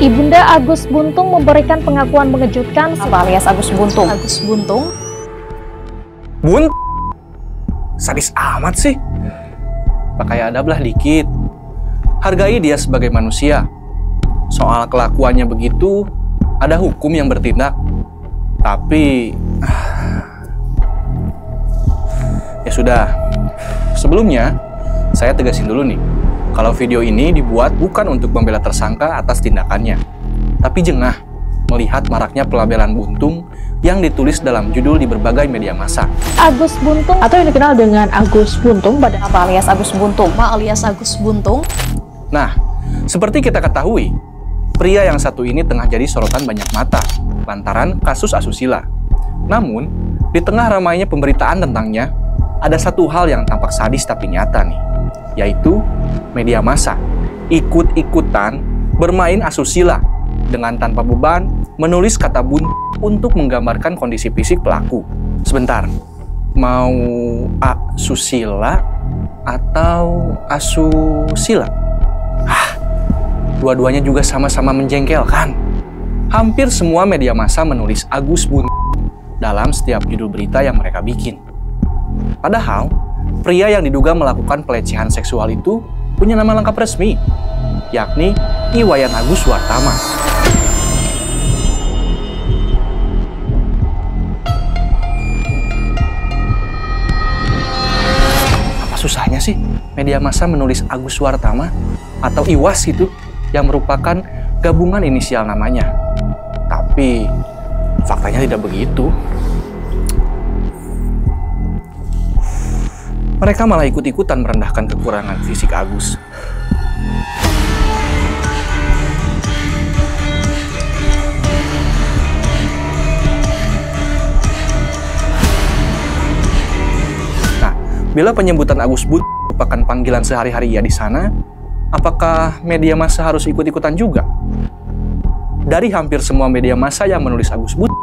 Ibunda Agus Buntung memberikan pengakuan mengejutkan alias Agus Buntung. Agus Buntung? Sadis amat sih. Pakai adablah dikit. Hargai dia sebagai manusia. Soal kelakuannya begitu, ada hukum yang bertindak. Tapi ya sudah. Sebelumnya, saya tegasin dulu nih. Kalau video ini dibuat bukan untuk membela tersangka atas tindakannya, tapi jengah melihat maraknya pelabelan Buntung yang ditulis dalam judul di berbagai media massa. Agus Buntung atau yang dikenal dengan Agus Buntung pada alias Agus Buntung. Alias Agus Buntung. Nah, seperti kita ketahui, pria yang satu ini tengah jadi sorotan banyak mata lantaran kasus asusila. Namun, di tengah ramainya pemberitaan tentangnya, ada satu hal yang tampak sadis tapi nyata nih, yaitu media massa ikut-ikutan bermain asusila dengan tanpa beban menulis kata buntung untuk menggambarkan kondisi fisik pelaku. Sebentar, mau asusila atau asusila? Dua-duanya juga sama-sama menjengkelkan. Hampir semua media massa menulis Agus Buntung dalam setiap judul berita yang mereka bikin. Padahal, pria yang diduga melakukan pelecehan seksual itu punya nama lengkap resmi, yakni Iwayan Agus Suwartama. Apa susahnya sih media massa menulis Agus Suwartama atau Iwas gitu, yang merupakan gabungan inisial namanya? Tapi faktanya tidak begitu. Mereka malah ikut-ikutan merendahkan kekurangan fisik Agus. Nah, bila penyebutan Agus Buntung merupakan panggilan sehari-hari ia di sana, apakah media massa harus ikut-ikutan juga? Dari hampir semua media massa yang menulis Agus Buntung,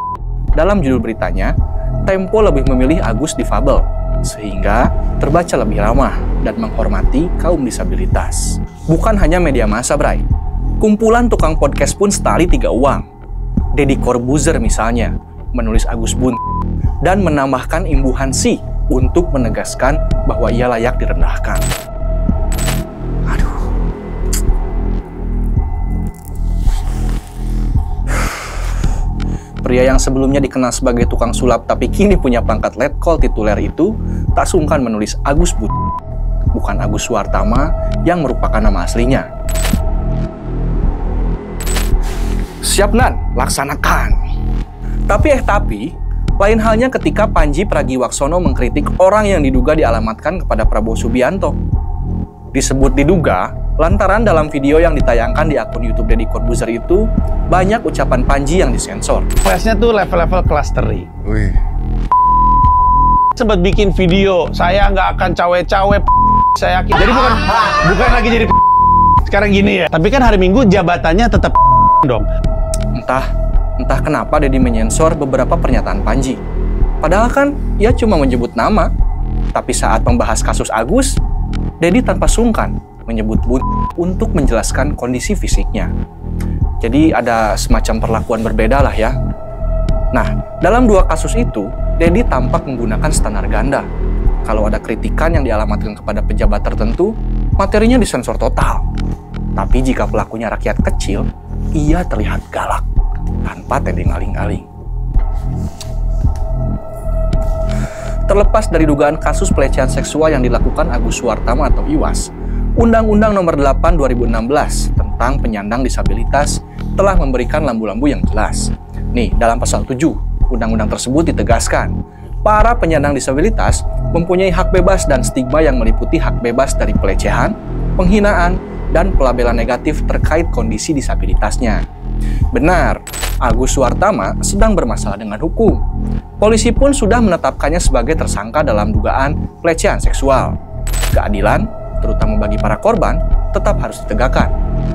dalam judul beritanya, Tempo lebih memilih Agus difabel, sehingga terbaca lebih ramah dan menghormati kaum disabilitas. Bukan hanya media massa, Bray. Kumpulan tukang podcast pun setali tiga uang. Deddy Corbuzier misalnya, menulis Agus Buntung dan menambahkan imbuhan si untuk menegaskan bahwa ia layak direndahkan. Pria yang sebelumnya dikenal sebagai tukang sulap tapi kini punya pangkat letkol tituler itu tak sungkan menulis Agus Buntung, bukan Agus Suwartama yang merupakan nama aslinya. Siap Nan, laksanakan. Tapi, lain halnya ketika Panji Pragiwaksono mengkritik orang yang diduga dialamatkan kepada Prabowo Subianto. Disebut diduga, lantaran dalam video yang ditayangkan di akun YouTube Deddy Corbuzier itu, banyak ucapan Panji yang disensor. Kelasnya tuh level-level kelas teri. Sempat bikin video, saya nggak akan cawe-cawe, saya yakin. Jadi bukan lagi jadi sekarang gini ya. Tapi kan hari Minggu jabatannya tetap dong. Entah kenapa Deddy menyensor beberapa pernyataan Panji. Padahal kan ia cuma menyebut nama. Tapi saat membahas kasus Agus, Deddy tanpa sungkan menyebut Buntung untuk menjelaskan kondisi fisiknya. Jadi ada semacam perlakuan berbeda lah ya. Nah, dalam dua kasus itu, Deddy tampak menggunakan standar ganda. Kalau ada kritikan yang dialamatkan kepada pejabat tertentu, materinya disensor total. Tapi jika pelakunya rakyat kecil, ia terlihat galak, tanpa tedeng aling-aling. Terlepas dari dugaan kasus pelecehan seksual yang dilakukan Agus Suwartama atau Iwas, Undang-Undang Nomor 8 2016 tentang penyandang disabilitas telah memberikan lampu-lampu yang jelas. Nih, dalam pasal 7, undang-undang tersebut ditegaskan, para penyandang disabilitas mempunyai hak bebas dan stigma yang meliputi hak bebas dari pelecehan, penghinaan, dan pelabelan negatif terkait kondisi disabilitasnya. Benar, Agus Suwartama sedang bermasalah dengan hukum. Polisi pun sudah menetapkannya sebagai tersangka dalam dugaan pelecehan seksual. Keadilan, terutama bagi para korban, tetap harus ditegakkan.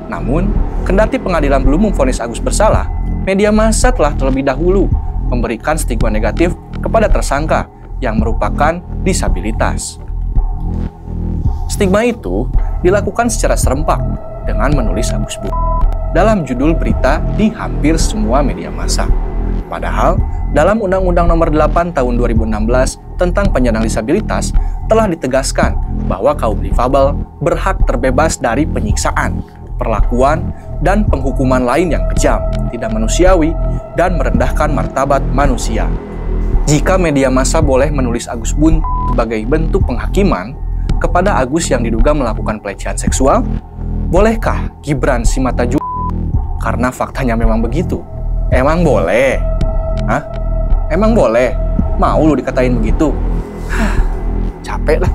Namun, kendati pengadilan belum memvonis Agus bersalah, media massa telah terlebih dahulu memberikan stigma negatif kepada tersangka yang merupakan disabilitas. Stigma itu dilakukan secara serempak dengan menulis Agus Buntung. dalam judul berita di hampir semua media massa. Padahal, dalam Undang-Undang Nomor 8 Tahun 2016 tentang penyandang disabilitas telah ditegaskan bahwa kaum difabel berhak terbebas dari penyiksaan, perlakuan, dan penghukuman lain yang kejam, tidak manusiawi, dan merendahkan martabat manusia. Jika media massa boleh menulis Agus Buntung sebagai bentuk penghakiman kepada Agus yang diduga melakukan pelecehan seksual, bolehkah Gibran Simataju? Karena faktanya memang begitu. Emang boleh? Hah? Emang boleh? Mau lu dikatain begitu? Capek lah.